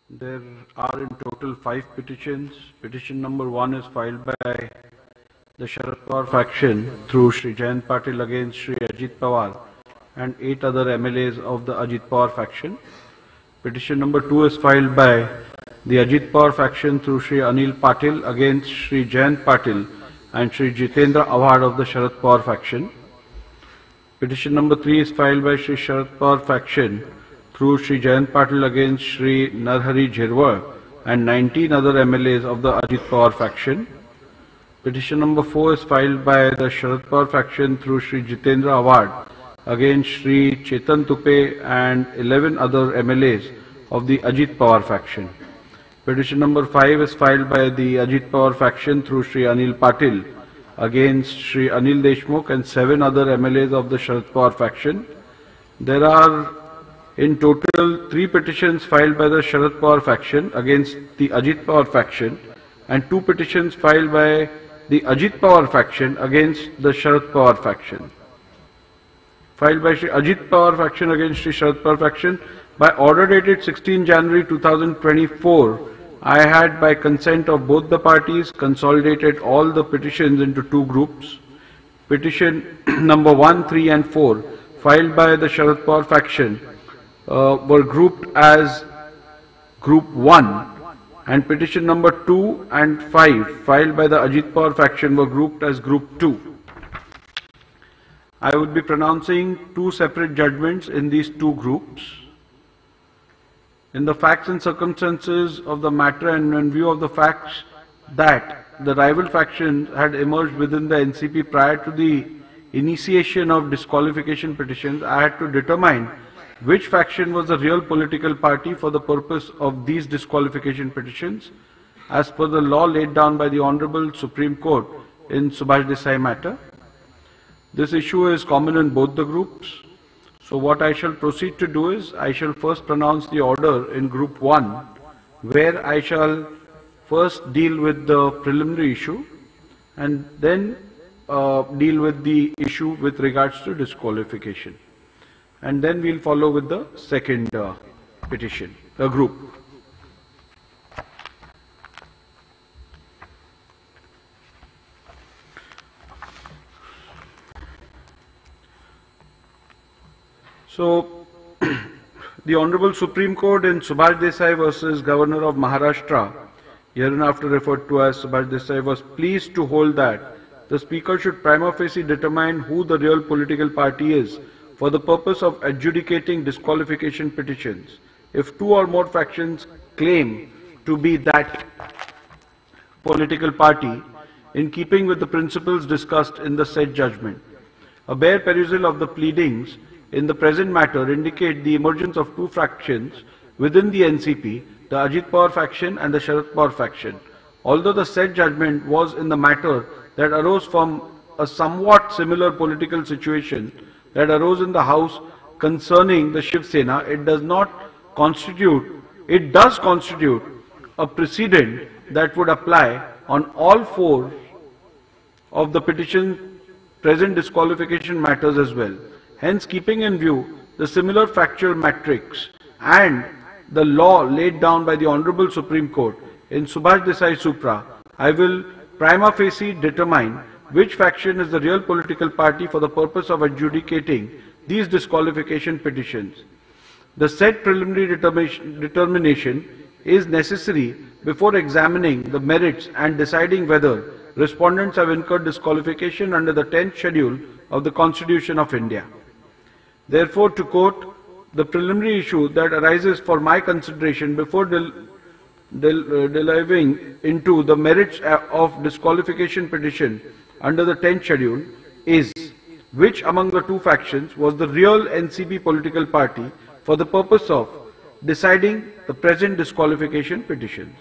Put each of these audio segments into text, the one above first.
There are in total 5 petitions. Petition number 1 is filed by the Sharad Pawar faction through Shri Jayant Patil against Shri Ajit Pawar and 8 other MLAs of the Ajit Pawar faction. Petition number 2 is filed by the Ajit Pawar faction through Shri Anil Patil against Shri Jayant Patil and Shri Jitendra Awad of the Sharad Pawar faction. Petition number 3 is filed by Shri Sharad Pawar faction through Shri Jayant Patil against Shri Narhari Jhirwar and 19 other MLAs of the Ajit Pawar faction. Petition number 4 is filed by the Sharad Pawar faction through Shri Jitendra Awad against Shri Chetan Tupe and 11 other MLAs of the Ajit Pawar faction. Petition number 5 is filed by the Ajit Pawar faction through Shri Anil Patil against Shri Anil Deshmukh and 7 other MLAs of the Sharad Pawar faction. There are in total 3 petitions filed by the Sharad Pawar faction against the Ajit Pawar faction and 2 petitions filed by the Ajit Pawar faction against the Sharad Pawar faction. Filed by Shri Ajit Pawar faction against Shri Sharad Pawar faction by order dated 16 January 2024, I had by consent of both the parties consolidated all the petitions into 2 groups. Petition number 1, 3 and 4 filed by the Sharad Pawar faction were grouped as Group 1, and petition number 2 and 5 filed by the Ajit Pawar faction were grouped as Group 2. I would be pronouncing 2 separate judgments in these 2 groups. In the facts and circumstances of the matter and in view of the facts that the rival factions had emerged within the NCP prior to the initiation of disqualification petitions, I had to determine which faction was the real political party for the purpose of these disqualification petitions as per the law laid down by the Honorable Supreme Court in Subhash Desai matter. This issue is common in both the groups. So what I shall proceed to do is, I shall first pronounce the order in Group 1, where I shall first deal with the preliminary issue and then deal with the issue with regards to disqualification. And then we'll follow with the second petition, group. So, the Honorable Supreme Court in Subhash Desai versus Governor of Maharashtra, hereinafter referred to as Subhash Desai, was pleased to hold that the Speaker should prima facie determine who the real political party is for the purpose of adjudicating disqualification petitions if 2 or more factions claim to be that political party in keeping with the principles discussed in the said judgment. A bare perusal of the pleadings in the present matter indicate the emergence of 2 factions within the NCP, the Ajit Pawar faction and the Sharad Pawar faction. Although the said judgment was in the matter that arose from a somewhat similar political situation that arose in the House concerning the Shiv Sena, it does constitute a precedent that would apply on all 4 of the petition present disqualification matters as well. Hence, keeping in view the similar factual matrix and the law laid down by the Honorable Supreme Court in Subhash Desai Supra, I will prima facie determine which faction is the real political party for the purpose of adjudicating these disqualification petitions. The said preliminary determination is necessary before examining the merits and deciding whether respondents have incurred disqualification under the 10th schedule of the Constitution of India. Therefore, to quote, the preliminary issue that arises for my consideration before delving into the merits of disqualification petition under the 10th schedule is which among the 2 factions was the real NCP political party for the purpose of deciding the present disqualification petitions.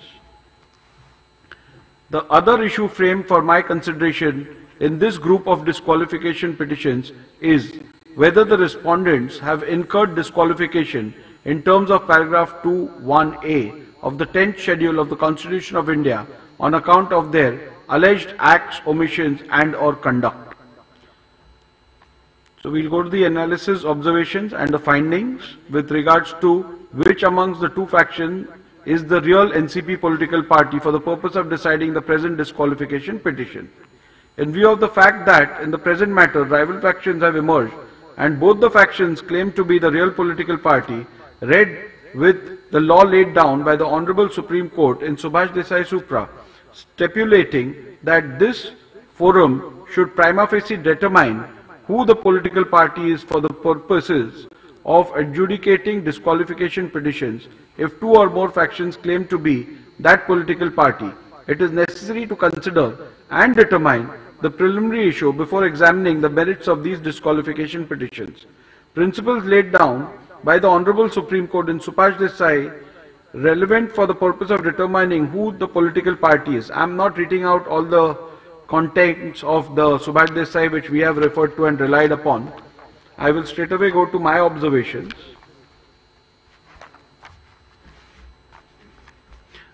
The other issue framed for my consideration in this group of disqualification petitions is whether the respondents have incurred disqualification in terms of paragraph 2(1)(a) of the 10th schedule of the Constitution of India on account of their alleged acts, omissions and or conduct. So we'll go to the analysis, observations and the findings with regards to which amongst the 2 factions is the real NCP political party for the purpose of deciding the present disqualification petition. In view of the fact that in the present matter rival factions have emerged and both the factions claim to be the real political party, read with the law laid down by the Honorable Supreme Court in Subhash Desai Supra, stipulating that this forum should prima facie determine who the political party is for the purposes of adjudicating disqualification petitions. If two or more factions claim to be that political party, it is necessary to consider and determine the preliminary issue before examining the merits of these disqualification petitions. Principles laid down by the Honorable Supreme Court in Subhash Desai relevant for the purpose of determining who the political party is. I am not reading out all the contents of the Subhash Desai which we have referred to and relied upon. I will straight away go to my observations.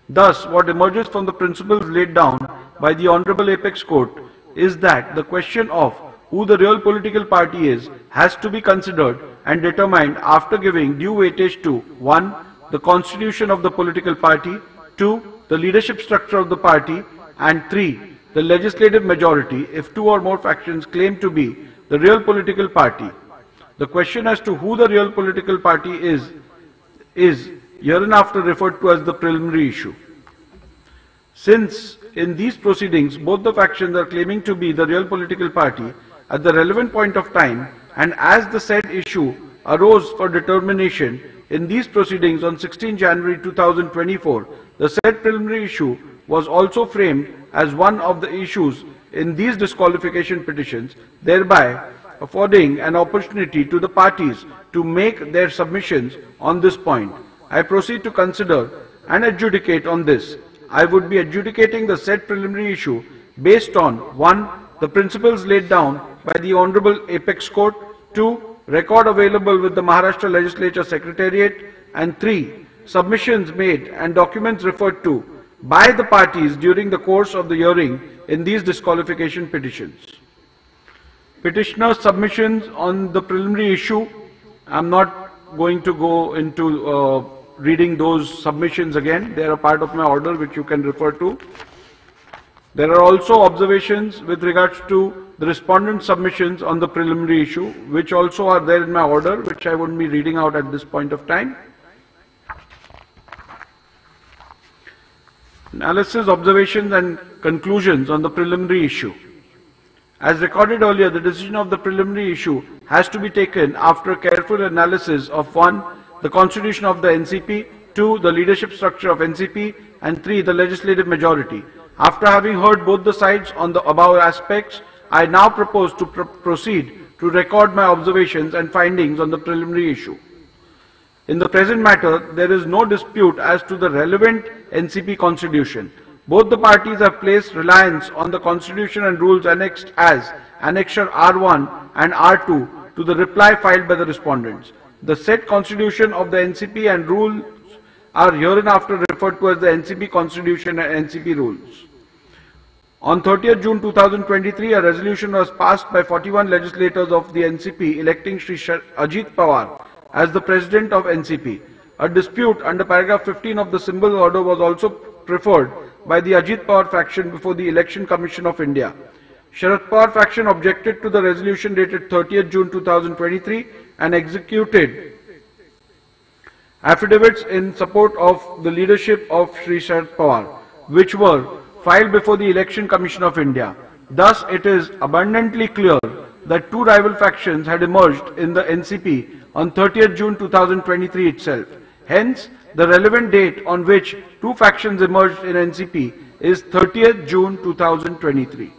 Thus, what emerges from the principles laid down by the Honorable Apex Court is that the question of who the real political party is has to be considered and determined after giving due weightage to 1. The constitution of the political party, 2. The leadership structure of the party, and 3. The legislative majority if two or more factions claim to be the real political party. The question as to who the real political party is hereinafter referred to as the preliminary issue. Since in these proceedings both the factions are claiming to be the real political party at the relevant point of time, and as the said issue arose for determination in these proceedings on 16 January 2024, the said preliminary issue was also framed as one of the issues in these disqualification petitions, thereby affording an opportunity to the parties to make their submissions on this point. I proceed to consider and adjudicate on this. I would be adjudicating the said preliminary issue based on 1. The principles laid down by the Honorable Apex Court, 2. Record available with the Maharashtra Legislature Secretariat, and 3. Submissions made and documents referred to by the parties during the course of the hearing in these disqualification petitions. Petitioner's submissions on the preliminary issue, I am not going to go into reading those submissions again. They are a part of my order which you can refer to. There are also observations with regards to the respondent submissions on the preliminary issue, which also are there in my order, which I won't be reading out at this point of time. Analysis, observations and conclusions on the preliminary issue. As recorded earlier, the decision of the preliminary issue has to be taken after careful analysis of 1. The constitution of the NCP, 2. The leadership structure of NCP, and 3. The legislative majority. After having heard both the sides on the above aspects, I now propose to proceed to record my observations and findings on the preliminary issue. In the present matter, there is no dispute as to the relevant NCP constitution. Both the parties have placed reliance on the constitution and rules annexed as Annexure R1 and R2 to the reply filed by the respondents. The said constitution of the NCP and rules are hereinafter referred to as the NCP constitution and NCP rules. On 30th June 2023, a resolution was passed by 41 legislators of the NCP electing Shri Ajit Pawar as the president of NCP. A dispute under paragraph 15 of the symbol order was also preferred by the Ajit Pawar faction before the Election Commission of India. Sharad Pawar faction objected to the resolution dated 30th June 2023 and executed affidavits in support of the leadership of Shri Sharad Pawar, which were filed before the Election Commission of India. Thus, it is abundantly clear that two rival factions had emerged in the NCP on 30th June 2023 itself. Hence, the relevant date on which two factions emerged in NCP is 30th June 2023.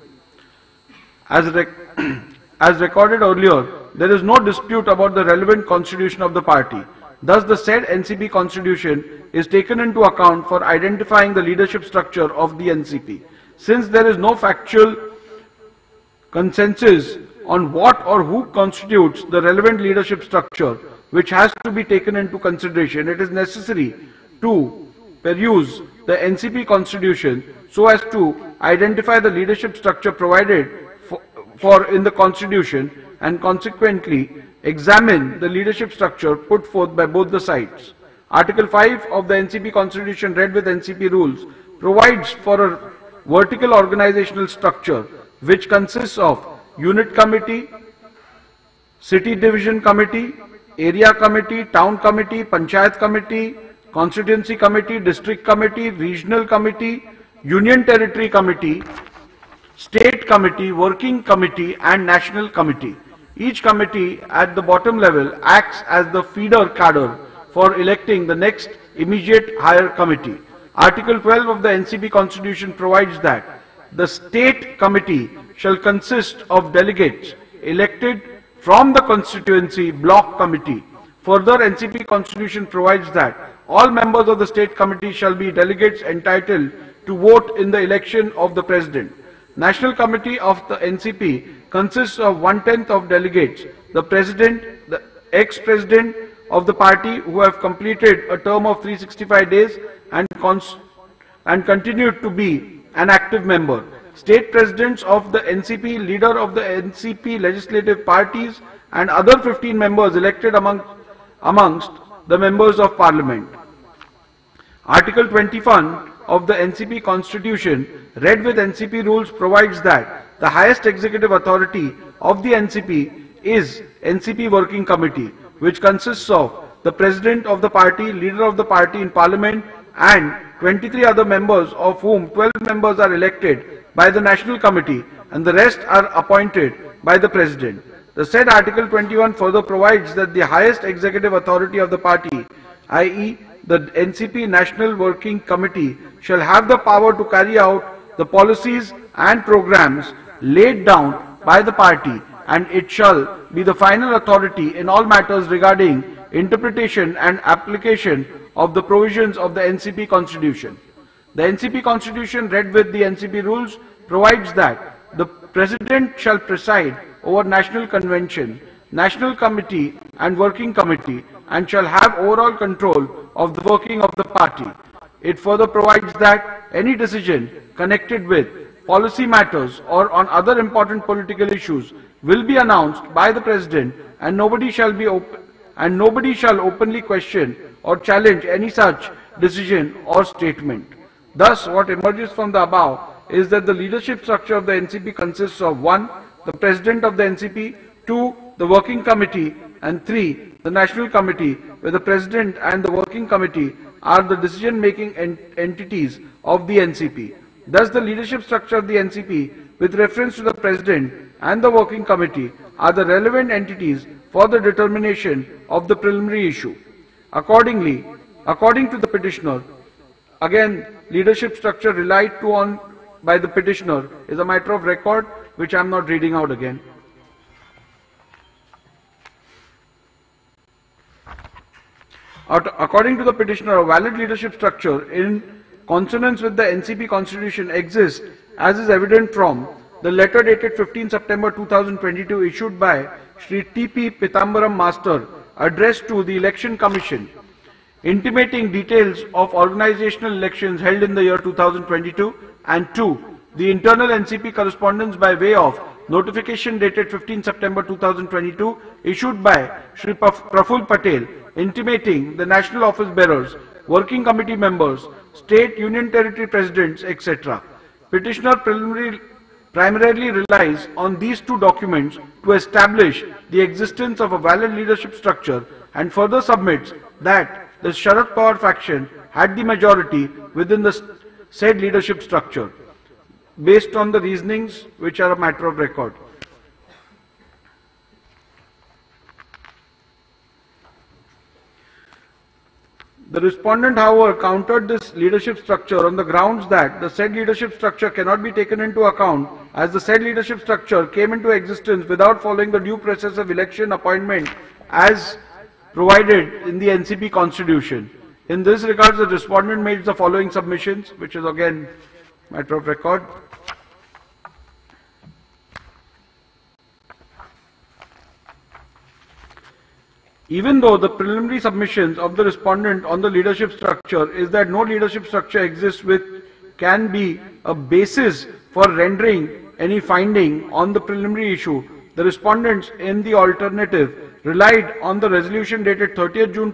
As recorded earlier, there is no dispute about the relevant constitution of the party. Thus, the said NCP constitution is taken into account for identifying the leadership structure of the NCP. Since there is no factual consensus on what or who constitutes the relevant leadership structure which has to be taken into consideration, it is necessary to peruse the NCP constitution so as to identify the leadership structure provided for in the constitution and consequently examine the leadership structure put forth by both the sides. Article 5 of the NCP Constitution, read with NCP rules, provides for a vertical organizational structure which consists of unit committee, city division committee, area committee, town committee, panchayat committee, constituency committee, district committee, regional committee, union territory committee, state committee, working committee and national committee. Each committee at the bottom level acts as the feeder cadre for electing the next immediate higher committee. Article 12 of the NCP Constitution provides that the state committee shall consist of delegates elected from the constituency block committee. Further, NCP Constitution provides that all members of the state committee shall be delegates entitled to vote in the election of the president. National committee of the NCP consists of 1/10 of delegates, the president, the ex-president of the party who have completed a term of 365 days and continued to be an active member, state presidents of the NCP, leader of the NCP legislative parties and other 15 members elected amongst the members of parliament. Article 21 of the NCP Constitution, read with NCP rules, provides that the highest executive authority of the NCP is NCP Working Committee, which consists of the president of the party, leader of the party in parliament and 23 other members, of whom 12 members are elected by the National Committee and the rest are appointed by the President. The said Article 21 further provides that the highest executive authority of the party, i.e. the NCP National Working Committee, shall have the power to carry out the policies and programs laid down by the party, and it shall be the final authority in all matters regarding interpretation and application of the provisions of the NCP Constitution. The NCP Constitution, read with the NCP rules, provides that the President shall preside over National Convention, National Committee and Working Committee and shall have overall control of the working of the party. It further provides that any decision connected with policy matters or on other important political issues will be announced by the President and nobody shall openly question or challenge any such decision or statement. Thus, what emerges from the above is that the leadership structure of the NCP consists of 1. The President of the NCP, 2. The Working Committee, and 3. The National Committee, where the President and the Working Committee are the decision-making entities of the NCP. Thus, the leadership structure of the NCP, with reference to the President and the Working Committee, are the relevant entities for the determination of the preliminary issue. Accordingly, according to the petitioner, again, leadership structure relied on by the petitioner is a matter of record, which I am not reading out again. According to the petitioner, a valid leadership structure in consonance with the NCP Constitution exists, as is evident from the letter dated 15 September 2022 issued by Shri T.P. Pitambaram Master, addressed to the Election Commission, intimating details of organizational elections held in the year 2022, and 2. The internal NCP correspondence by way of notification dated 15 September 2022 issued by Shri Praful Patel, intimating the national office bearers, working committee members, state union territory presidents, etc. Petitioner primarily relies on these two documents to establish the existence of a valid leadership structure and further submits that the Sharad Pawar faction had the majority within the said leadership structure, based on the reasonings which are a matter of record. The respondent, however, countered this leadership structure on the grounds that the said leadership structure cannot be taken into account, as the said leadership structure came into existence without following the due process of election appointment as provided in the NCP Constitution. In this regard, the respondent made the following submissions, which is again matter of record. Even though the preliminary submissions of the respondent on the leadership structure is that no leadership structure exists which can be a basis for rendering any finding on the preliminary issue, the respondents in the alternative relied on the resolution dated 30th June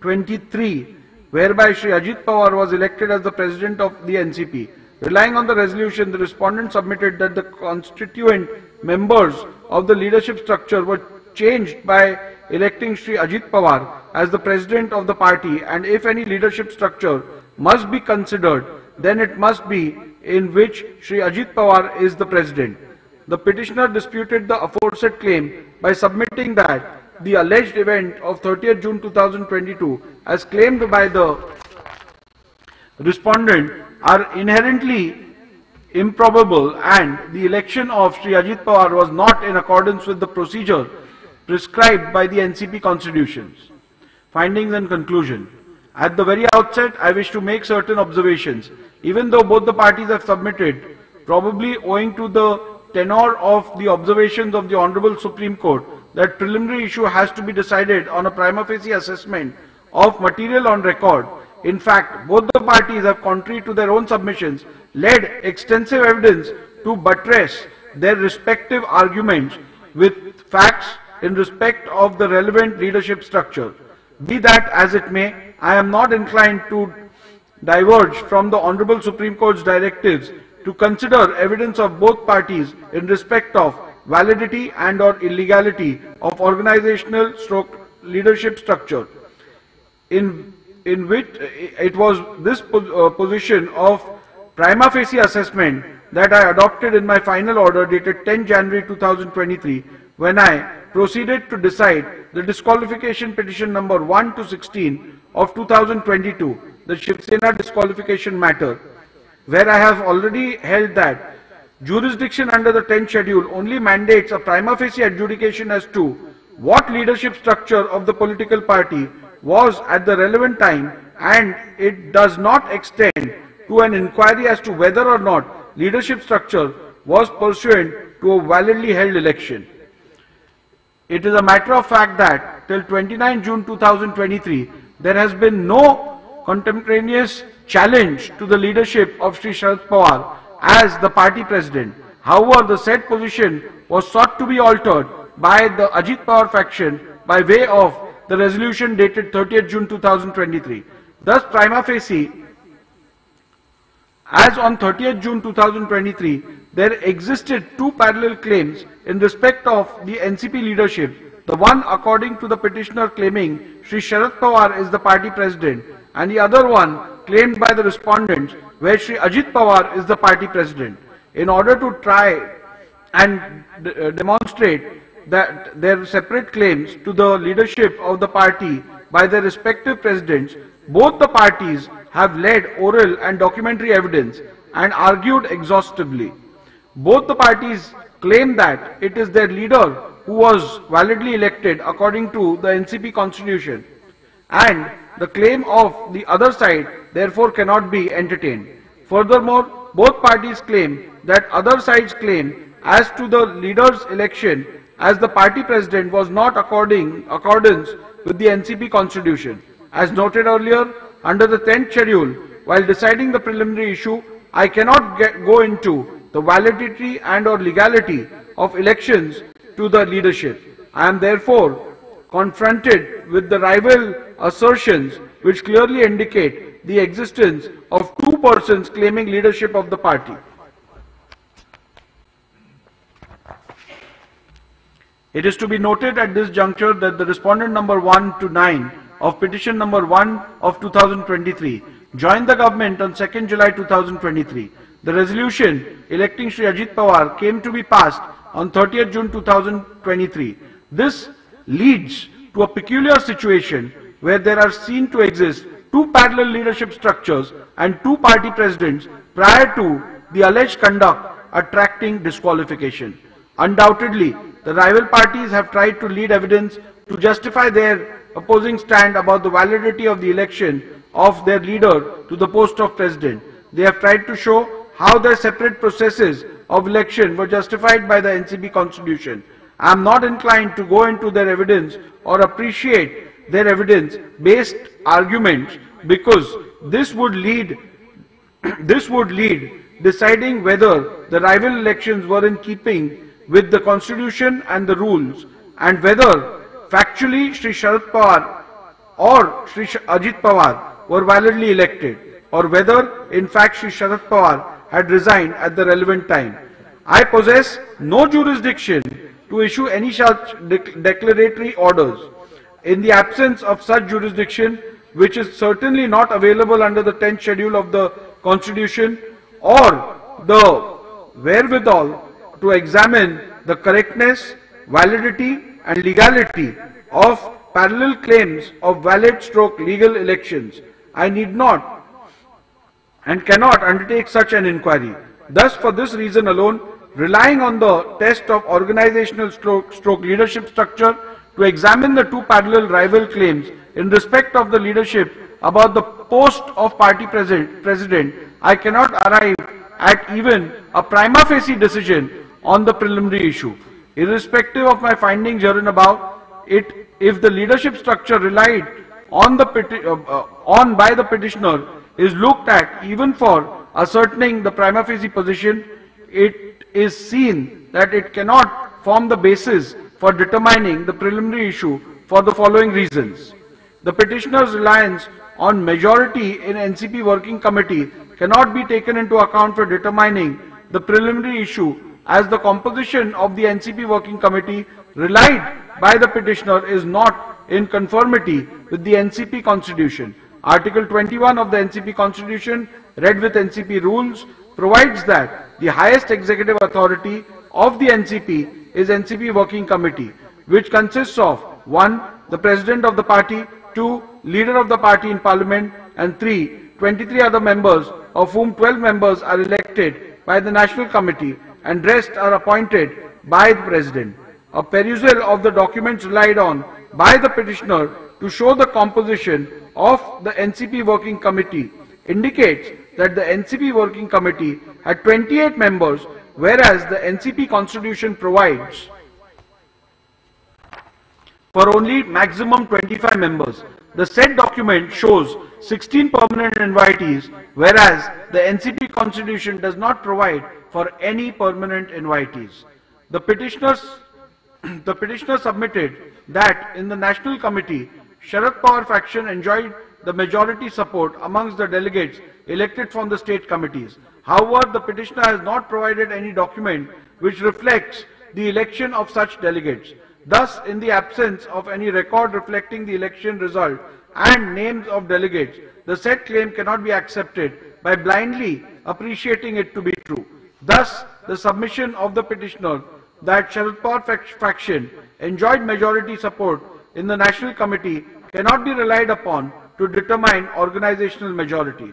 2023, whereby Shri Ajit Pawar was elected as the president of the NCP. Relying on the resolution, the respondent submitted that the constituent members of the leadership structure were changed by electing Shri Ajit Pawar as the president of the party, and if any leadership structure must be considered, then it must be in which Shri Ajit Pawar is the president. The petitioner disputed the aforesaid claim by submitting that the alleged event of 30th June 2022, as claimed by the respondent, are inherently improbable, and the election of Shri Ajit Pawar was not in accordance with the procedure prescribed by the NCP constitutions. Findings and conclusion. At the very outset, I wish to make certain observations. Even though both the parties have submitted, probably owing to the tenor of the observations of the Honorable Supreme Court, that preliminary issue has to be decided on a prima facie assessment of material on record. In fact, both the parties have, contrary to their own submissions, led extensive evidence to buttress their respective arguments with facts in respect of the relevant leadership structure. Be that as it may, I am not inclined to diverge from the Honorable Supreme Court's directives to consider evidence of both parties in respect of validity and or illegality of organizational stroke leadership structure, in which it was this position of prima facie assessment that I adopted in my final order dated 10 January 2023, when I proceeded to decide the disqualification petition number 1 to 16 of 2022, the Shiv Sena disqualification matter, where I have already held that jurisdiction under the 10th schedule only mandates a prima facie adjudication as to what leadership structure of the political party was at the relevant time, and it does not extend to an inquiry as to whether or not leadership structure was pursuant to a validly held election. It is a matter of fact that till 29 June 2023, there has been no contemporaneous challenge to the leadership of Shri Sharad Pawar as the party president. However, the said position was sought to be altered by the Ajit Pawar faction by way of the resolution dated 30th June 2023. Thus, prima facie, as on 30th June 2023, there existed two parallel claims in respect of the NCP leadership, the one according to the petitioner claiming Shri Sharad Pawar is the party president, and the other one claimed by the respondents where Shri Ajit Pawar is the party president. In order to try and demonstrate that their separate claims to the leadership of the party by their respective presidents, both the parties have led oral and documentary evidence and argued exhaustively. Both the parties claim that it is their leader who was validly elected according to the NCP constitution, and the claim of the other side therefore cannot be entertained. Furthermore, both parties claim that other side's claim as to the leader's election as the party president was not accordance with the NCP constitution. As noted earlier, under the 10th schedule, while deciding the preliminary issue, I cannot go into the validity and or legality of elections to the leadership. I am therefore confronted with the rival assertions which clearly indicate the existence of two persons claiming leadership of the party. It is to be noted at this juncture that the respondent number 1 to 9 of petition number 1 of 2023 joined the government on 2nd July 2023. The resolution electing Shri Ajit Pawar came to be passed on 30th June 2023. This leads to a peculiar situation where there are seen to exist two parallel leadership structures and two party presidents prior to the alleged conduct attracting disqualification. Undoubtedly, the rival parties have tried to lead evidence to justify their opposing stand about the validity of the election of their leader to the post of president. They have tried to show how their separate processes of election were justified by the NCP constitution. I am not inclined to go into their evidence or appreciate their evidence-based arguments, because this would lead deciding whether the rival elections were in keeping with the constitution and the rules, and whether factually Shri Sharad Pawar or Shri Ajit Pawar were validly elected, or whether in fact Shri Sharad Pawar had resigned at the relevant time. I possess no jurisdiction to issue any such declaratory orders. In the absence of such jurisdiction, which is certainly not available under the 10th schedule of the Constitution, or the wherewithal to examine the correctness, validity and legality of parallel claims of valid stroke legal elections, I need not and cannot undertake such an inquiry. Thus, for this reason alone, relying on the test of organizational stroke leadership structure to examine the two parallel rival claims in respect of the leadership about the post of party president, I cannot arrive at even a prima facie decision on the preliminary issue. Irrespective of my findings herein above, if the leadership structure relied on by the petitioner is looked at even for ascertaining the prima facie position, it is seen that it cannot form the basis for determining the preliminary issue for the following reasons. The petitioner's reliance on majority in NCP Working Committee cannot be taken into account for determining the preliminary issue, as the composition of the NCP Working Committee relied by the petitioner is not in conformity with the NCP Constitution. Article 21 of the NCP Constitution, read with NCP rules, provides that the highest executive authority of the NCP is NCP Working Committee, which consists of 1. The President of the party, 2. Leader of the party in Parliament, and 3. 23 other members, of whom 12 members are elected by the National Committee and rest are appointed by the President. A perusal of the documents relied on by the petitioner to show the composition of the NCP Working Committee indicates that the NCP Working Committee had 28 members, whereas the NCP Constitution provides for only maximum 25 members. The said document shows 16 permanent invitees, whereas the NCP Constitution does not provide for any permanent invitees. The petitioner submitted that in the National Committee, Sharad Pawar faction enjoyed the majority support amongst the delegates elected from the state committees. However, the petitioner has not provided any document which reflects the election of such delegates. Thus, in the absence of any record reflecting the election result and names of delegates, the said claim cannot be accepted by blindly appreciating it to be true. Thus, the submission of the petitioner that Sharad Pawar faction enjoyed majority support in the National Committee cannot be relied upon to determine organizational majority.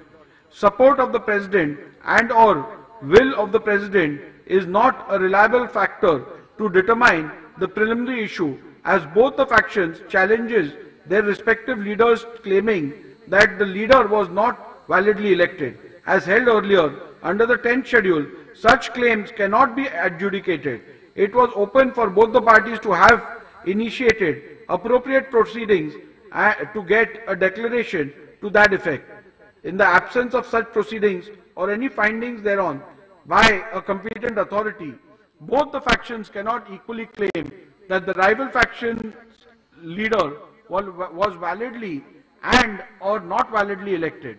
Support of the President and/or will of the President is not a reliable factor to determine the preliminary issue, as both the factions challenges their respective leaders, claiming that the leader was not validly elected. As held earlier, under the 10th schedule, such claims cannot be adjudicated. It was open for both the parties to have initiated appropriate proceedings to get a declaration to that effect. In the absence of such proceedings or any findings thereon by a competent authority, both the factions cannot equally claim that the rival faction's leader was validly and or not validly elected.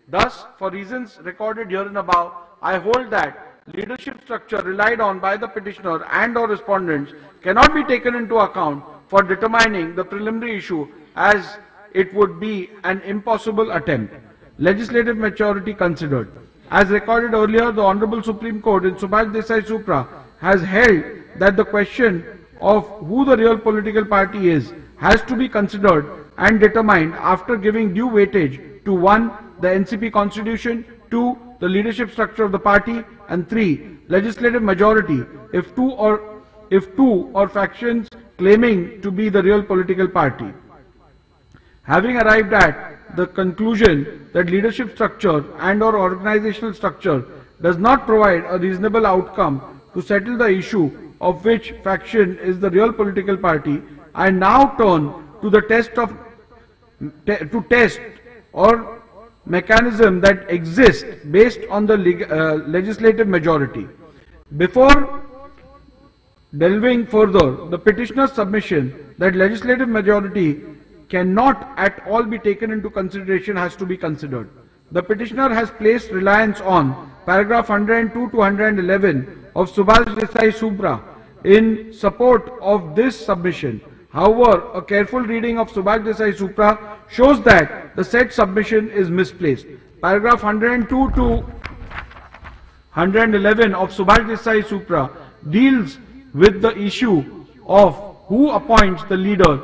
Thus, for reasons recorded herein above, I hold that leadership structure relied on by the petitioner and or respondents cannot be taken into account for determining the preliminary issue, as it would be an impossible attempt. Legislative maturity considered. As recorded earlier, the Honorable Supreme Court in Subhash Desai Supra has held that the question of who the real political party is has to be considered and determined after giving due weightage to 1. the NCP Constitution, 2. the leadership structure of the party, and 3. legislative majority if two or factions claiming to be the real political party. Having arrived at the conclusion that leadership structure and or organizational structure does not provide a reasonable outcome to settle the issue of which faction is the real political party, I now turn to the test or mechanism that exists based on the legislative majority. Before delving further, the petitioner's submission that legislative majority cannot at all be taken into consideration has to be considered. The petitioner has placed reliance on paragraph 102 to 111 of Subhash Desai Subra in support of this submission. However, a careful reading of Subhash Desai Supra shows that the said submission is misplaced. Paragraph 102 to 111 of Subhash Desai Supra deals with the issue of who appoints the leader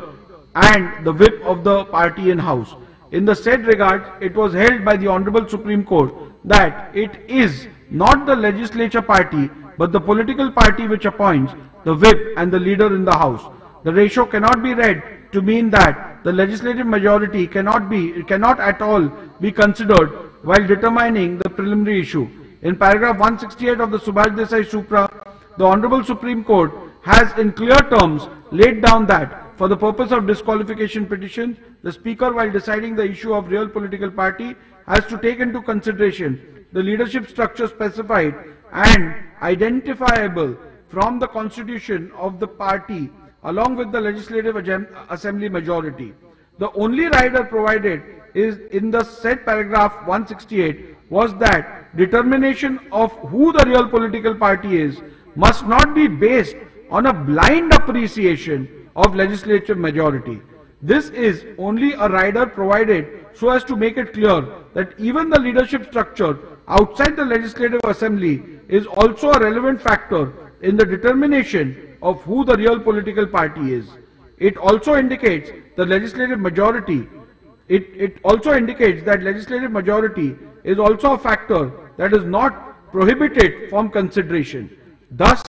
and the whip of the party in house. In the said regard, it was held by the Honorable Supreme Court that it is not the legislature party but the political party which appoints the whip and the leader in the house. The ratio cannot be read to mean that the legislative majority cannot at all be considered while determining the preliminary issue. In paragraph 168 of the Subhash Desai Supra, the Honorable Supreme Court has in clear terms laid down that for the purpose of disqualification petitions, the Speaker, while deciding the issue of real political party, has to take into consideration the leadership structure specified and identifiable from the constitution of the party along with the Legislative Assembly majority. The only rider provided is in the said paragraph 168 was that determination of who the real political party is must not be based on a blind appreciation of legislative majority. This is only a rider provided so as to make it clear that even the leadership structure outside the Legislative Assembly is also a relevant factor in the determination of who the real political party is. It also indicates the legislative majority. It also indicates that legislative majority is also a factor that is not prohibited from consideration. Thus,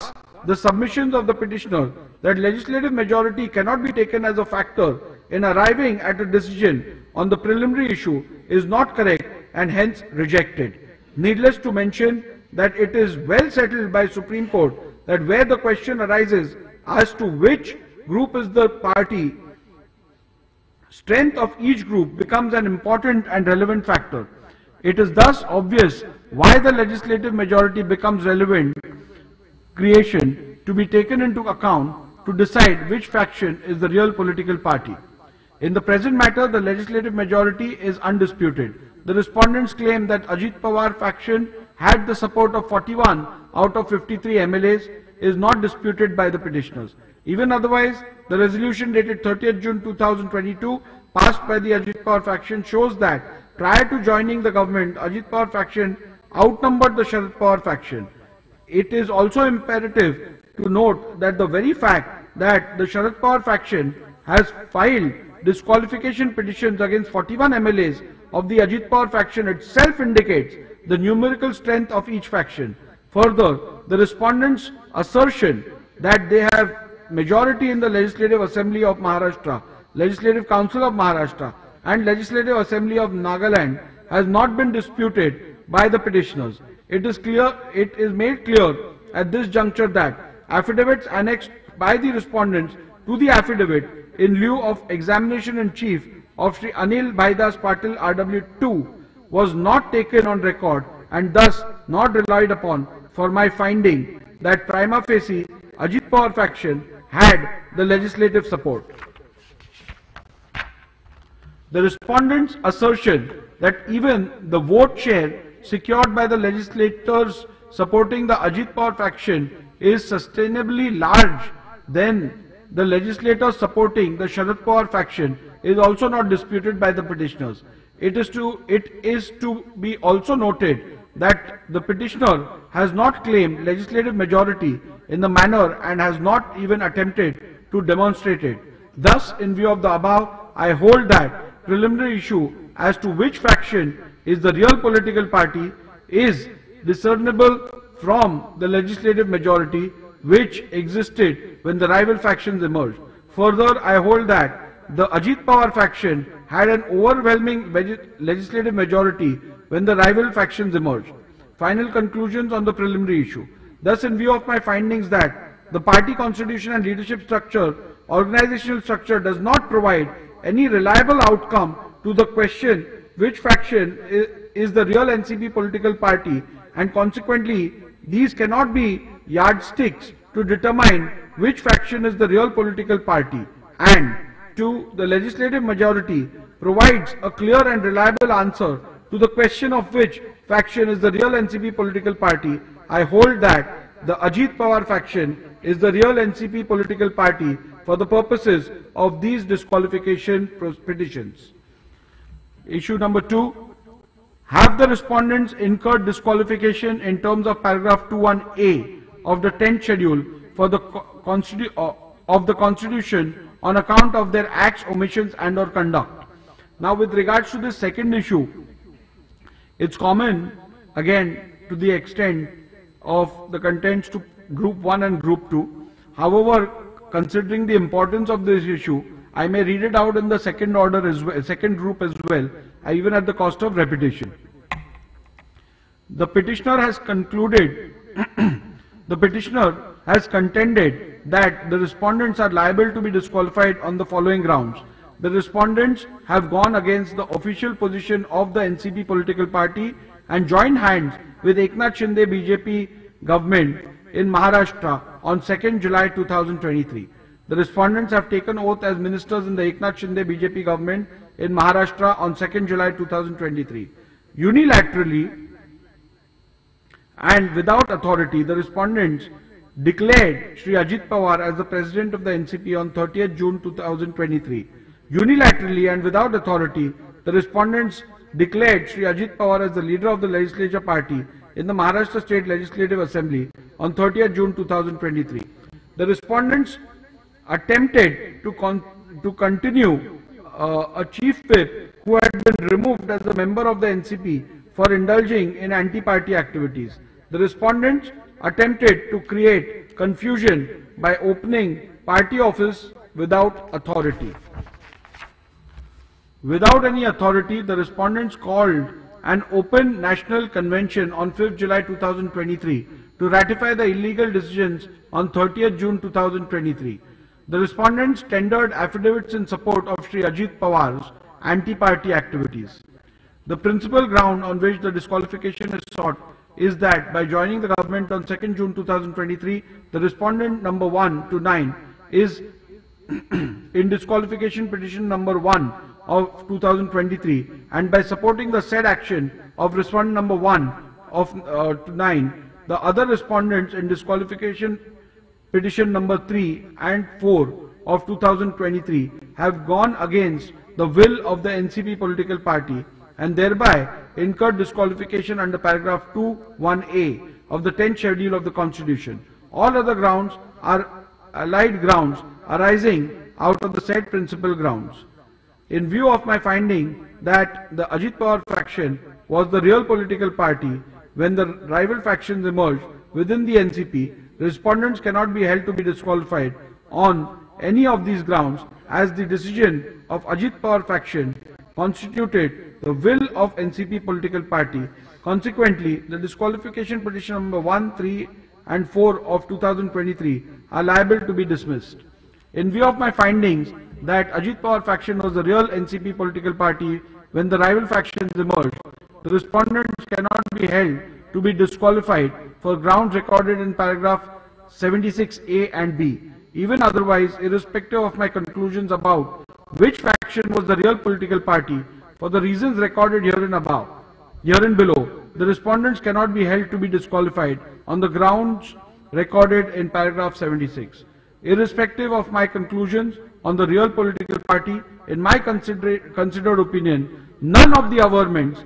the submissions of the petitioner that legislative majority cannot be taken as a factor in arriving at a decision on the preliminary issue is not correct and hence rejected. Needless to mention that it is well settled by Supreme Court that where the question arises as to which group is the party, strength of each group becomes an important and relevant factor. It is thus obvious why the legislative majority becomes relevant creation to be taken into account to decide which faction is the real political party. In the present matter, the legislative majority is undisputed. The respondents claim that Ajit Pawar faction had the support of 41 out of 53 MLAs is not disputed by the petitioners. Even otherwise, the resolution dated 30th June 2022 passed by the Ajit Pawar faction shows that prior to joining the government, Ajit Pawar faction outnumbered the Sharad Pawar faction. It is also imperative to note that the very fact that the Sharad Pawar faction has filed disqualification petitions against 41 MLAs of the Ajit Pawar faction itself indicates the numerical strength of each faction. Further, the respondents' assertion that they have majority in the Legislative Assembly of Maharashtra, Legislative Council of Maharashtra and Legislative Assembly of Nagaland has not been disputed by the petitioners. It is made clear at this juncture that affidavits annexed by the respondents to the affidavit in lieu of examination in chief of Sri Anil Bhaidas Patil RW2 was not taken on record and thus not relied upon for my finding that prima facie Ajit Pawar faction had the legislative support. The respondents' assertion that even the vote share secured by the legislators supporting the Ajit Pawar faction is sustainably large than the legislators supporting the Sharad Pawar faction is also not disputed by the petitioners. It is to be also noted that the petitioner has not claimed legislative majority in the manner and has not even attempted to demonstrate it. Thus, in view of the above, I hold that preliminary issue as to which faction is the real political party is discernible from the legislative majority which existed when the rival factions emerged. Further, I hold that the Ajit Pawar faction had an overwhelming legislative majority when the rival factions emerged. Final conclusions on the preliminary issue. Thus, in view of my findings that the party constitution and leadership structure, organizational structure does not provide any reliable outcome to the question which faction is the real NCP political party, and consequently these cannot be yardsticks to determine which faction is the real political party, and 2, the legislative majority provides a clear and reliable answer to the question of which faction is the real NCP political party, I hold that the Ajit Pawar faction is the real NCP political party for the purposes of these disqualification petitions. Issue number 2. Have the respondents incurred disqualification in terms of paragraph 21A of the 10th schedule for the Constitution on account of their acts, omissions and or conduct? Now with regards to the second issue, it's common again to the extent of the contents to group 1 and group 2. However, considering the importance of this issue, I may read it out in the second order as well, second group as well, even at the cost of repetition. The petitioner has concluded, the petitioner has contended that the respondents are liable to be disqualified on the following grounds. The respondents have gone against the official position of the NCP political party and joined hands with Eknath Shinde BJP government in Maharashtra on 2nd July 2023. The respondents have taken oath as ministers in the Eknath Shinde BJP government in Maharashtra on 2nd July 2023. Unilaterally and without authority, the respondents declared Shri Ajit Pawar as the president of the NCP on 30th June 2023. Unilaterally and without authority, the respondents declared Shri Ajit Pawar as the leader of the legislature party in the Maharashtra State Legislative Assembly on 30th June 2023. The respondents attempted to continue a chief whip who had been removed as a member of the NCP for indulging in anti-party activities. The respondents attempted to create confusion by opening party office without authority. Without any authority, the respondents called an open national convention on 5th July 2023 to ratify the illegal decisions on 30th June 2023. The respondents tendered affidavits in support of Shri Ajit Pawar's anti-party activities. The principal ground on which the disqualification is sought is that by joining the government on 2nd June 2023, the respondent number 1 to 9 is in disqualification petition number 1 of 2023, and by supporting the said action of respondent number 1 of to 9, the other respondents in disqualification petition number 3 and 4 of 2023 have gone against the will of the NCP political party and thereby incurred disqualification under paragraph 2(1)(a) of the 10th schedule of the Constitution. All other grounds are allied grounds arising out of the said principal grounds. In view of my finding that the Ajit Pawar faction was the real political party when the rival factions emerged within the NCP, respondents cannot be held to be disqualified on any of these grounds, as the decision of Ajit Pawar faction constituted the will of NCP political party. Consequently, the disqualification petition number 1, 3 and 4 of 2023 are liable to be dismissed. In view of my findings that Ajit Pawar faction was the real NCP political party when the rival factions emerged, the respondents cannot be held to be disqualified for grounds recorded in paragraph 76A and B. Even otherwise, irrespective of my conclusions about which faction was the real political party, for the reasons recorded herein below, the respondents cannot be held to be disqualified on the grounds recorded in paragraph 76. Irrespective of my conclusions on the real political party, in my considered opinion, none of the averments,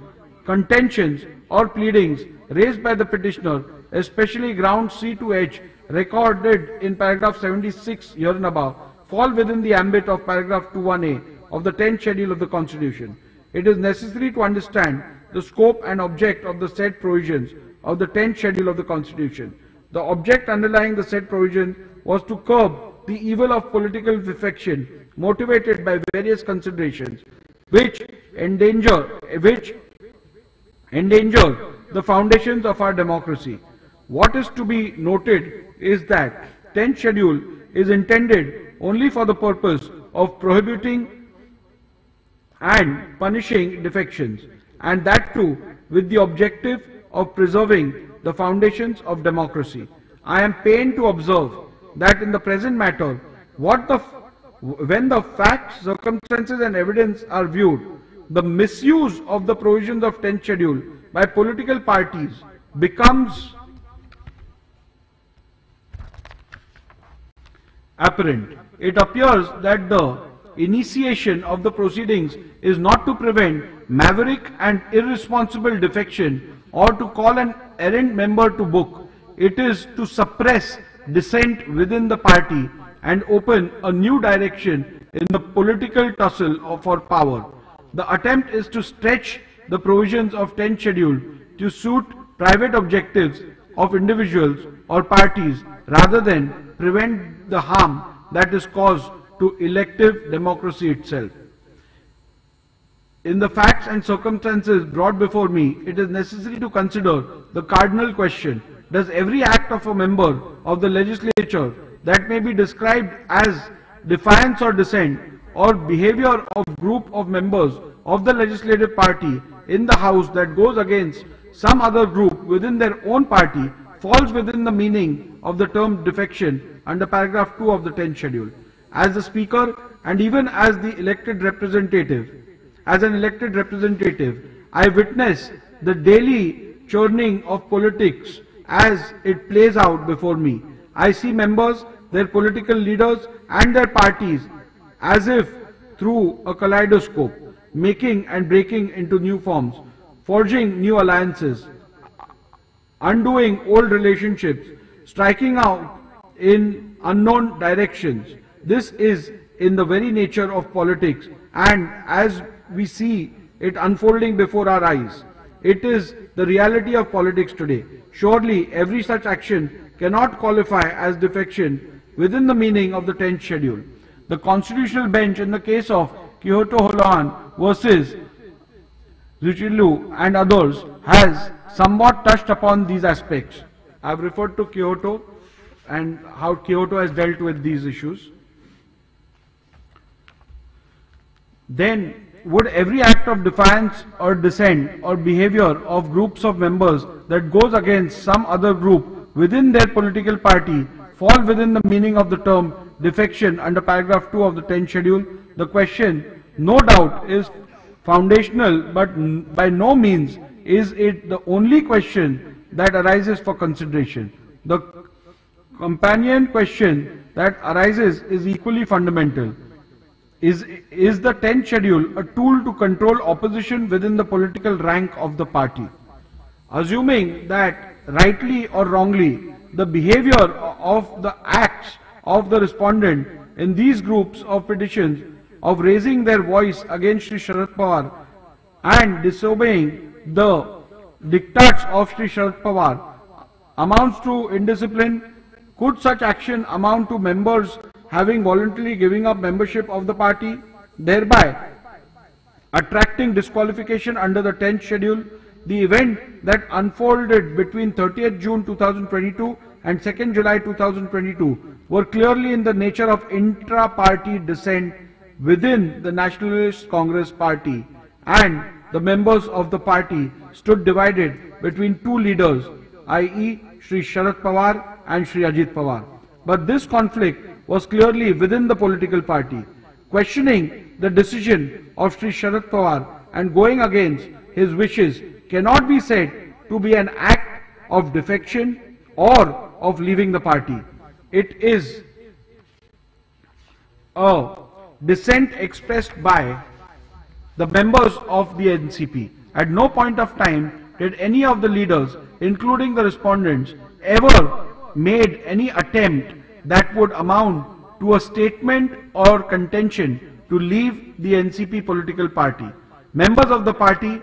contentions or pleadings raised by the petitioner, especially ground C to H recorded in paragraph 76 herein above, fall within the ambit of paragraph 2(1)(a) of the 10th schedule of the Constitution. It is necessary to understand the scope and object of the said provisions of the 10th schedule of the Constitution. The object underlying the said provision was to curb the evil of political defection motivated by various considerations which endanger the foundations of our democracy. What is to be noted is that 10th schedule is intended only for the purpose of prohibiting and punishing defections, and that too with the objective of preserving the foundations of democracy. I am pained to observe that in the present matter, what the When the facts, circumstances and evidence are viewed, the misuse of the provisions of 10th schedule by political parties becomes apparent. It appears that the initiation of the proceedings is not to prevent maverick and irresponsible defection or to call an errant member to book. It is to suppress dissent within the party and open a new direction in the political tussle for power. The attempt is to stretch the provisions of 10th schedule to suit private objectives of individuals or parties rather than prevent the harm that is caused to elective democracy itself. In the facts and circumstances brought before me, it is necessary to consider the cardinal question: does every act of a member of the legislature that may be described as defiance or dissent or behavior of group of members of the legislative party in the House that goes against some other group within their own party falls within the meaning of the term defection under paragraph 2 of the 10th schedule? As the Speaker and even as the elected representative, as an elected representative, I witness the daily churning of politics as it plays out before me. I see members, their political leaders and their parties as if through a kaleidoscope, making and breaking into new forms, forging new alliances, undoing old relationships, striking out in unknown directions. This is in the very nature of politics, and as we see it unfolding before our eyes, it is the reality of politics today. Surely every such action cannot qualify as defection within the meaning of the 10th schedule. The constitutional bench in the case of Kyoto Holohan versus Zuchilu and others has somewhat touched upon these aspects. I have referred to Kyoto and how Kyoto has dealt with these issues. Then, would every act of defiance or dissent or behavior of groups of members that goes against some other group within their political party fall within the meaning of the term defection under paragraph 2 of the 10th schedule? The question, no doubt, is foundational, but by no means is it the only question that arises for consideration. The companion question that arises is equally fundamental. Is the 10th schedule a tool to control opposition within the political rank of the party? Assuming that rightly or wrongly the behavior of the acts of the respondent in these groups of petitions of raising their voice against Shri Sharad Pawar and disobeying the diktats of Shri Sharad Pawar amounts to indiscipline, could such action amount to members having voluntarily giving up membership of the party, thereby attracting disqualification under the 10th schedule? The event that unfolded between 30th June 2022 and 2nd July 2022 were clearly in the nature of intra-party dissent within the Nationalist Congress Party, and the members of the party stood divided between two leaders, i.e. Shri Sharad Pawar and Shri Ajit Pawar. But this conflict was clearly within the political party. Questioning the decision of Shri Sharad Pawar and going against his wishes cannot be said to be an act of defection or of leaving the party. It is a dissent expressed by the members of the NCP. At no point of time did any of the leaders, including the respondents, ever made any attempt that would amount to a statement or contention to leave the NCP political party. Members of the party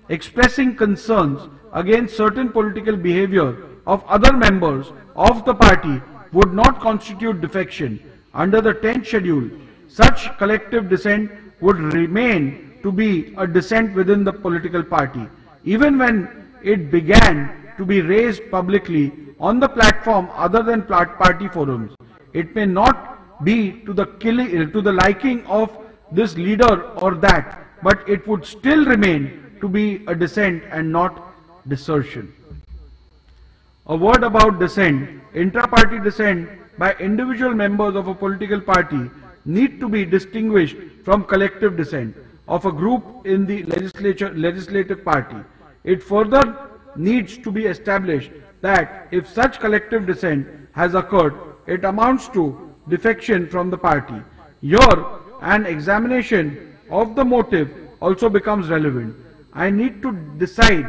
expressing concerns against certain political behavior of other members of the party would not constitute defection. Under the 10th schedule, such collective dissent would remain to be a dissent within the political party, even when it began to be raised publicly on the platform other than party forums. It may not be to the liking of this leader or that, but it would still remain to be a dissent and not desertion. A word about dissent. Intra-party dissent by individual members of a political party need to be distinguished from collective dissent of a group in the legislative party. It further needs to be established that if such collective dissent has occurred, it amounts to defection from the party. Here, an examination of the motive also becomes relevant. I need to decide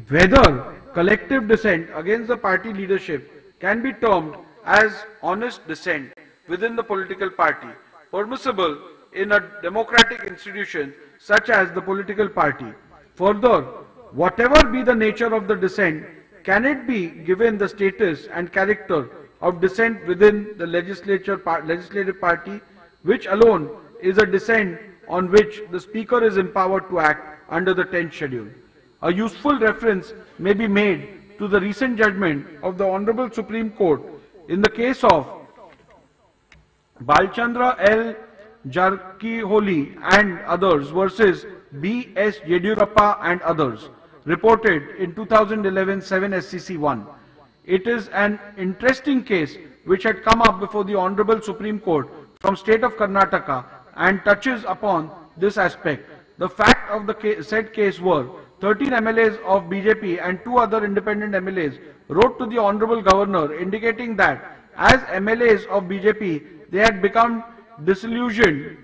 whether collective dissent against the party leadership can be termed as honest dissent within the political party, permissible in a democratic institution such as the political party. Further, whatever be the nature of the dissent, can it be given the status and character of dissent within the legislative party, which alone is a dissent on which the Speaker is empowered to act under the 10th schedule. A useful reference may be made to the recent judgment of the Honorable Supreme Court in the case of Balchandra L. Jarkiholi and others versus B.S. Yediyurappa and others, reported in 2011 7 SCC 1. It is an interesting case which had come up before the Honorable Supreme Court from state of Karnataka and touches upon this aspect. The fact of the said case were 13 MLAs of BJP and 2 other independent MLAs wrote to the Honorable Governor indicating that as MLAs of BJP they had become disillusioned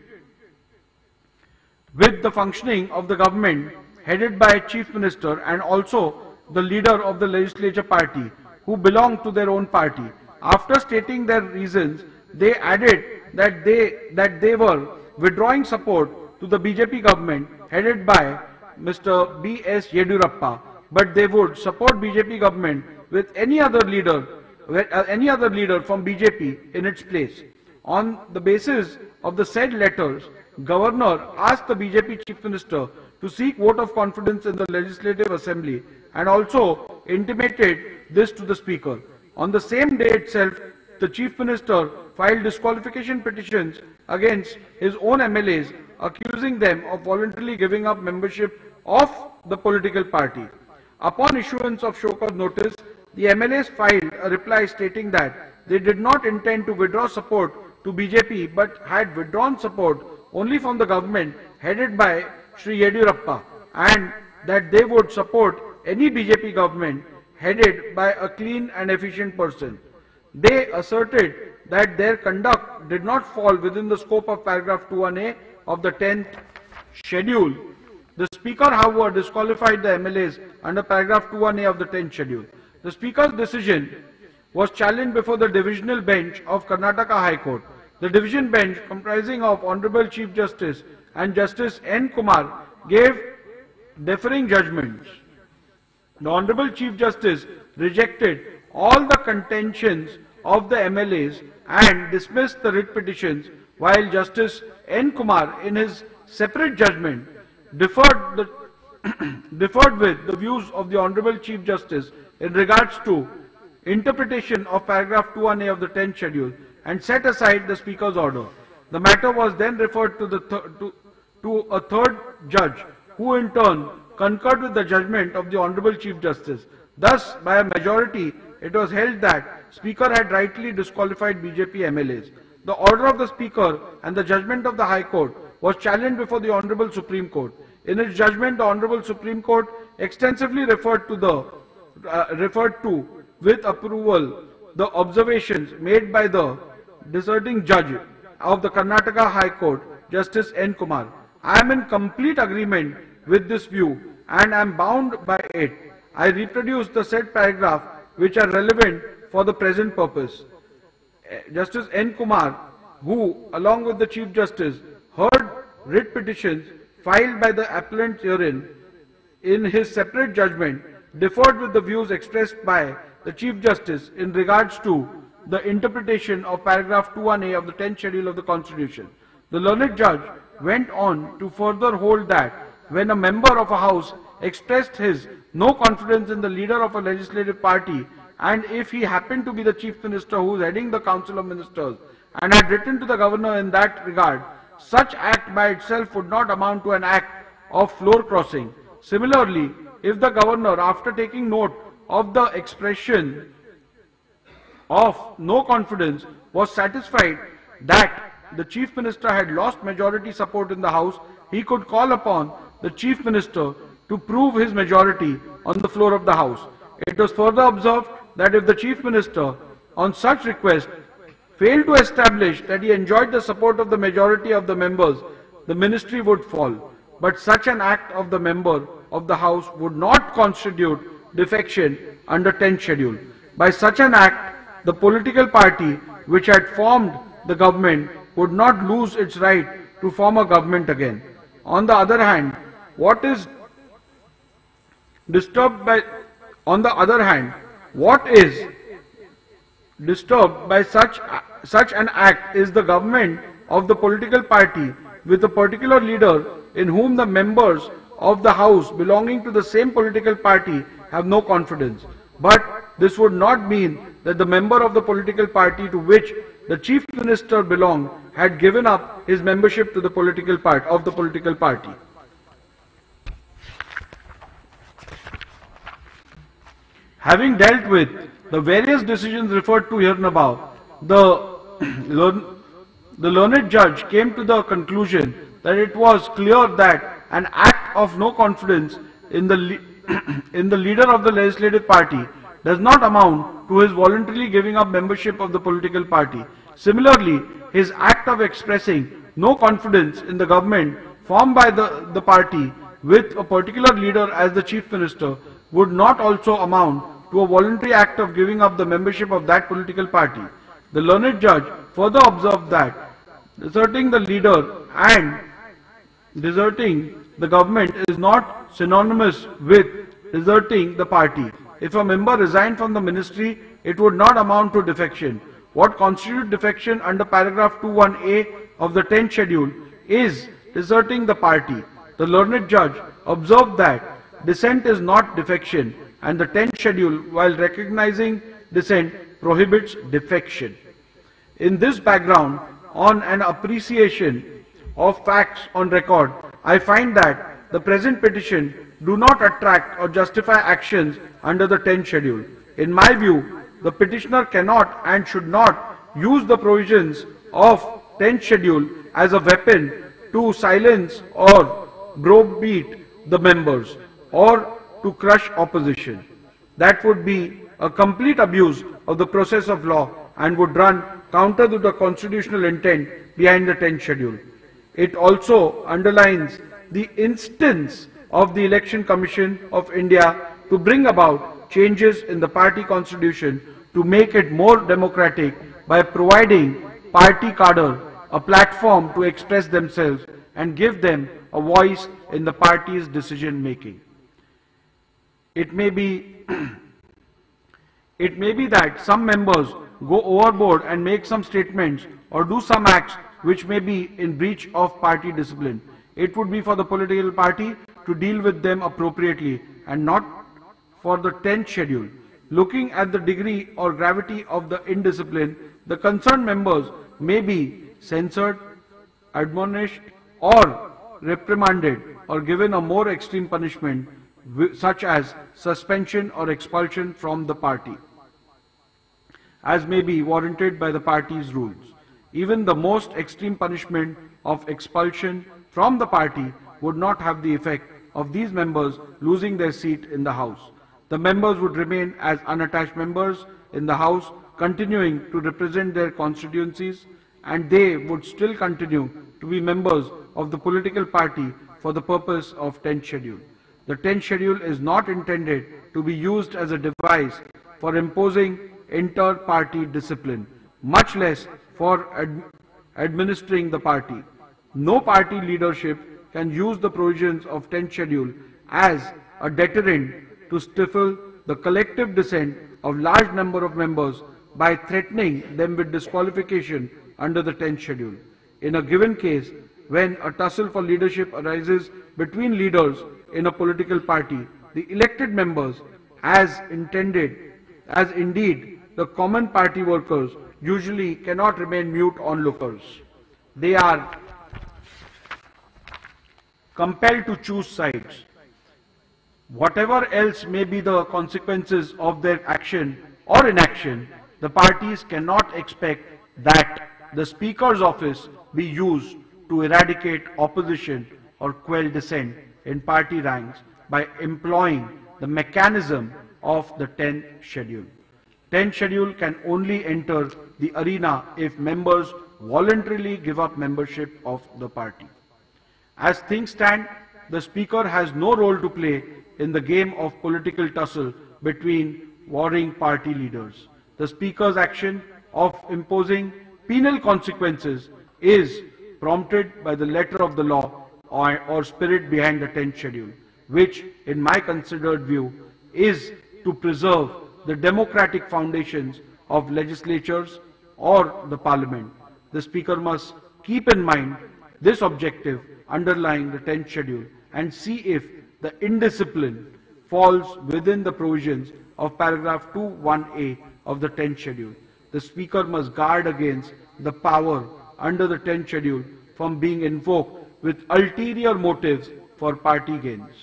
with the functioning of the government headed by a chief minister and also the leader of the legislature party who belonged to their own party. After stating their reasons, they added that they were withdrawing support to the BJP government headed by Mr. B.S. Yediyurappa, but they would support BJP government with any other leader from BJP in its place. On the basis of the said letters, Governor asked the BJP Chief Minister to seek vote of confidence in the Legislative Assembly and also intimated this to the Speaker. On the same day itself, the Chief Minister filed disqualification petitions against his own MLAs, accusing them of voluntarily giving up membership of the political party. Upon issuance of show cause notice, the MLAs filed a reply stating that they did not intend to withdraw support to BJP but had withdrawn support only from the government headed by Shri Yediyurappa and that they would support any BJP government headed by a clean and efficient person. They asserted that their conduct did not fall within the scope of paragraph 21A of the 10th schedule. The Speaker, however, disqualified the MLAs under paragraph 21A of the 10th schedule. The Speaker's decision was challenged before the divisional bench of Karnataka High Court. The division bench, comprising of Honorable Chief Justice and Justice N. Kumar, gave differing judgments. The Honorable Chief Justice rejected all the contentions of the MLAs and dismissed the writ petitions, while Justice N. Kumar, in his separate judgment, differed with the views of the Honorable Chief Justice in regards to interpretation of paragraph 21A of the 10th schedule and set aside the Speaker's order. The matter was then referred to a third judge, who in turn concurred with the judgment of the Honorable Chief Justice. Thus, by a majority, it was held that Speaker had rightly disqualified BJP MLAs. The order of the Speaker and the judgment of the High Court was challenged before the Honorable Supreme Court. In its judgment, the Honorable Supreme Court extensively referred to with approval the observations made by the dissenting judge of the Karnataka High Court, Justice N. Kumar. I am in complete agreement with this view and am bound by it. I reproduce the said paragraph which are relevant for the present purpose. Justice N. Kumar, who along with the Chief Justice heard writ petitions filed by the appellant herein, in his separate judgment differed with the views expressed by the Chief Justice in regards to the interpretation of paragraph 21A of the 10th schedule of the Constitution. The learned judge went on to further hold that when a member of a house expressed his no confidence in the leader of a legislative party, and if he happened to be the Chief Minister who is heading the Council of Ministers and had written to the Governor in that regard, such act by itself would not amount to an act of floor crossing. Similarly, if the Governor, after taking note of the expression of no confidence, was satisfied that the Chief Minister had lost majority support in the House, he could call upon the Chief Minister to prove his majority on the floor of the House. It was further observed that if the Chief Minister, on such request, failed to establish that he enjoyed the support of the majority of the members, the ministry would fall. But such an act of the member of the House would not constitute defection under 10th schedule. By such an act, the political party which had formed the government would not lose its right to form a government again. On the other hand, what is disturbed by such an act is the government of the political party with a particular leader in whom the members of the House belonging to the same political party have no confidence. But this would not mean that the member of the political party to which the Chief Minister belonged had given up his membership to the political party. Having dealt with the various decisions referred to hereinabove, the learned judge came to the conclusion that it was clear that an act of no confidence in the leader of the legislative party does not amount to his voluntarily giving up membership of the political party. Similarly, his act of expressing no confidence in the government formed by the party with a particular leader as the Chief Minister would not also amount to a voluntary act of giving up the membership of that political party. The learned judge further observed that deserting the leader and deserting the government is not synonymous with deserting the party. If a member resigned from the ministry, it would not amount to defection. What constitutes defection under paragraph 21A of the 10th schedule is deserting the party. The learned judge observed that dissent is not defection, and the 10th schedule, while recognizing dissent, prohibits defection. In this background, on an appreciation of facts on record, I find that the present petition do not attract or justify actions under the 10th schedule. In my view, the petitioner cannot and should not use the provisions of 10th schedule as a weapon to silence or browbeat the members or to crush opposition. That would be a complete abuse of the process of law and would run counter to the constitutional intent behind the 10th schedule. It also underlines the instance of the Election Commission of India to bring about changes in the party constitution to make it more democratic by providing party cadre a platform to express themselves and give them a voice in the party's decision making. It may be that some members go overboard and make some statements or do some acts which may be in breach of party discipline. It would be for the political party to deal with them appropriately and not for the 10th schedule. Looking at the degree or gravity of the indiscipline, the concerned members may be censured, admonished, or reprimanded or given a more extreme punishment such as suspension or expulsion from the party, as may be warranted by the party's rules. Even the most extreme punishment of expulsion from the party would not have the effect of these members losing their seat in the House. The members would remain as unattached members in the House, continuing to represent their constituencies, and they would still continue to be members of the political party for the purpose of 10th schedule. The 10th schedule is not intended to be used as a device for imposing inter-party discipline, much less for administering the party. No party leadership can use the provisions of 10th schedule as a deterrent to stifle the collective dissent of large number of members by threatening them with disqualification under the 10th schedule. In a given case, when a tussle for leadership arises between leaders in a political party, the elected members, as indeed the common party workers, usually cannot remain mute onlookers. They are compelled to choose sides. Whatever else may be the consequences of their action or inaction, the parties cannot expect that the Speaker's office be used to eradicate opposition or quell dissent in party ranks by employing the mechanism of the 10th schedule. 10th schedule can only enter the arena if members voluntarily give up membership of the party. As things stand, the Speaker has no role to play in the game of political tussle between warring party leaders. The Speaker's action of imposing penal consequences is prompted by the letter of the law or spirit behind the 10th schedule, which, in my considered view, is to preserve the democratic foundations of legislatures or the parliament. The Speaker must keep in mind this objective underlying the 10th schedule and see if the indiscipline falls within the provisions of paragraph 2(1)(a) of the 10th schedule. The Speaker must guard against the power under the 10th schedule from being invoked with ulterior motives for party gains.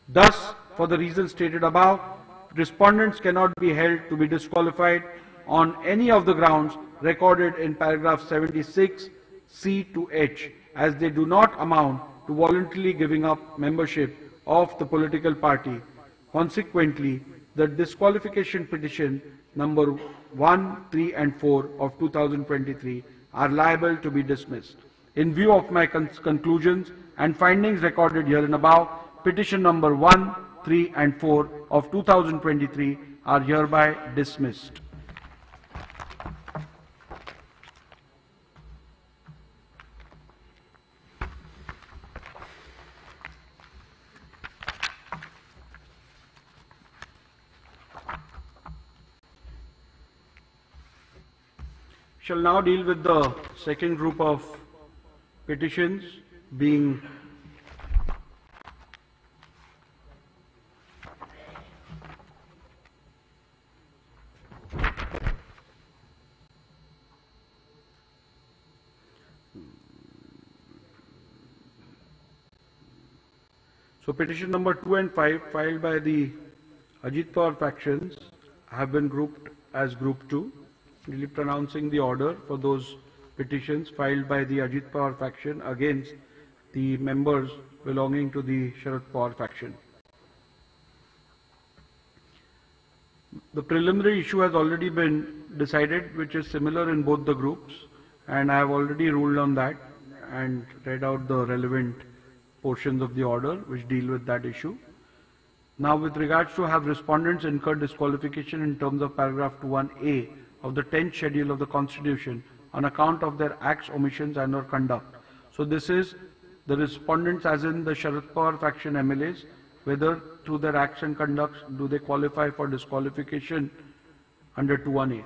Thus, for the reasons stated above, respondents cannot be held to be disqualified on any of the grounds recorded in paragraph 76 C to H, as they do not amount to voluntarily giving up membership of the political party. Consequently, the disqualification petition number 1, 3 and 4 of 2023 are liable to be dismissed. In view of my conclusions and findings recorded here and above, petition number 1, 3 and 4 of 2023 are hereby dismissed. Shall now deal with the second group of petitions, being petition number 2 and 5 filed by the Ajit Pawar factions have been grouped as group 2, really pronouncing the order for those petitions filed by the Ajit Pawar faction against the members belonging to the Sharad Pawar faction. The preliminary issue has already been decided, which is similar in both the groups, and I have already ruled on that and read out the relevant portions of the order which deal with that issue. Now, with regards to have respondents incurred disqualification in terms of paragraph 2(1)(a) of the 10th schedule of the Constitution on account of their acts, omissions and or conduct. So this is the respondents as in the Sharad Pawar faction MLAs, whether through their acts and conducts do they qualify for disqualification under 2(1)(a).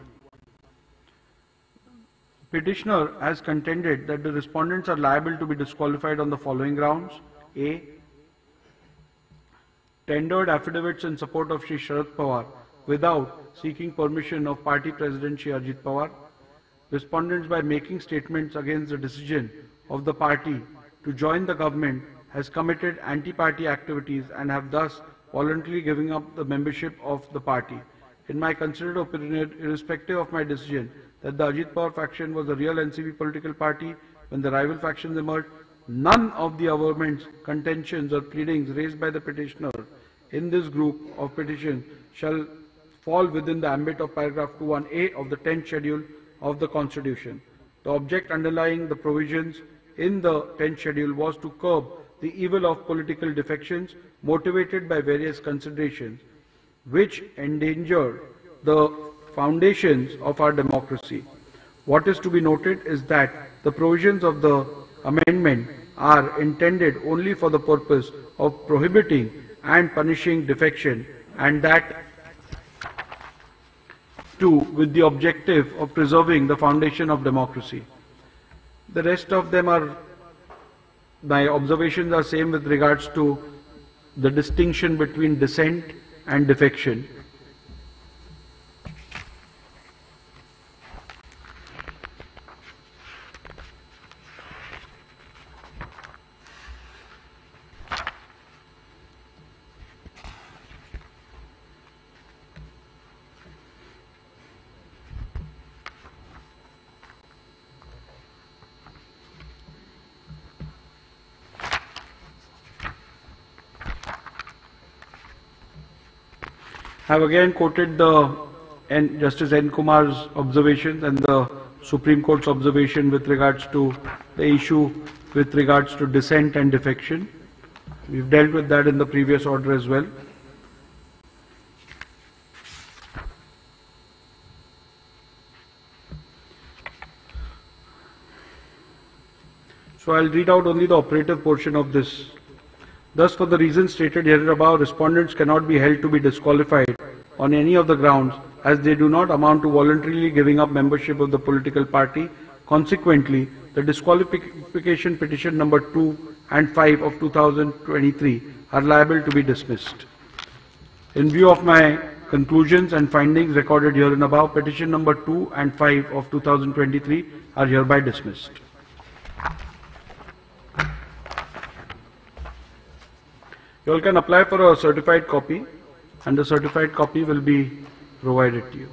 Petitioner has contended that the respondents are liable to be disqualified on the following grounds. A. Tendered affidavits in support of Shri Sharad Pawar without seeking permission of party president Shri Ajit Pawar. Respondents, by making statements against the decision of the party to join the government, has committed anti-party activities and have thus voluntarily given up the membership of the party. In my considered opinion, irrespective of my decision that the Ajit Pawar faction was a real NCP political party when the rival factions emerged, none of the averments, contentions or pleadings raised by the petitioner in this group of petition shall fall within the ambit of paragraph 2(1)(a) of the 10th schedule of the Constitution. The object underlying the provisions in the 10th schedule was to curb the evil of political defections motivated by various considerations which endanger the foundations of our democracy. What is to be noted is that the provisions of the amendment are intended only for the purpose of prohibiting and punishing defection, and that too with the objective of preserving the foundation of democracy. The rest of them are, my observations are same with regards to the distinction between dissent and defection. I have again quoted the Justice N. Kumar's observations and the Supreme Court's observation with regards to the issue with regards to dissent and defection. We've dealt with that in the previous order as well. So I'll read out only the operative portion of this. Thus, for the reasons stated herabove, respondents cannot be held to be disqualified on any of the grounds as they do not amount to voluntarily giving up membership of the political party. Consequently, the disqualification petition number 2 and 5 of 2023 are liable to be dismissed. In view of my conclusions and findings recorded here and above, petition number 2 and 5 of 2023 are hereby dismissed. You all can apply for a certified copy, and the certified copy will be provided to you.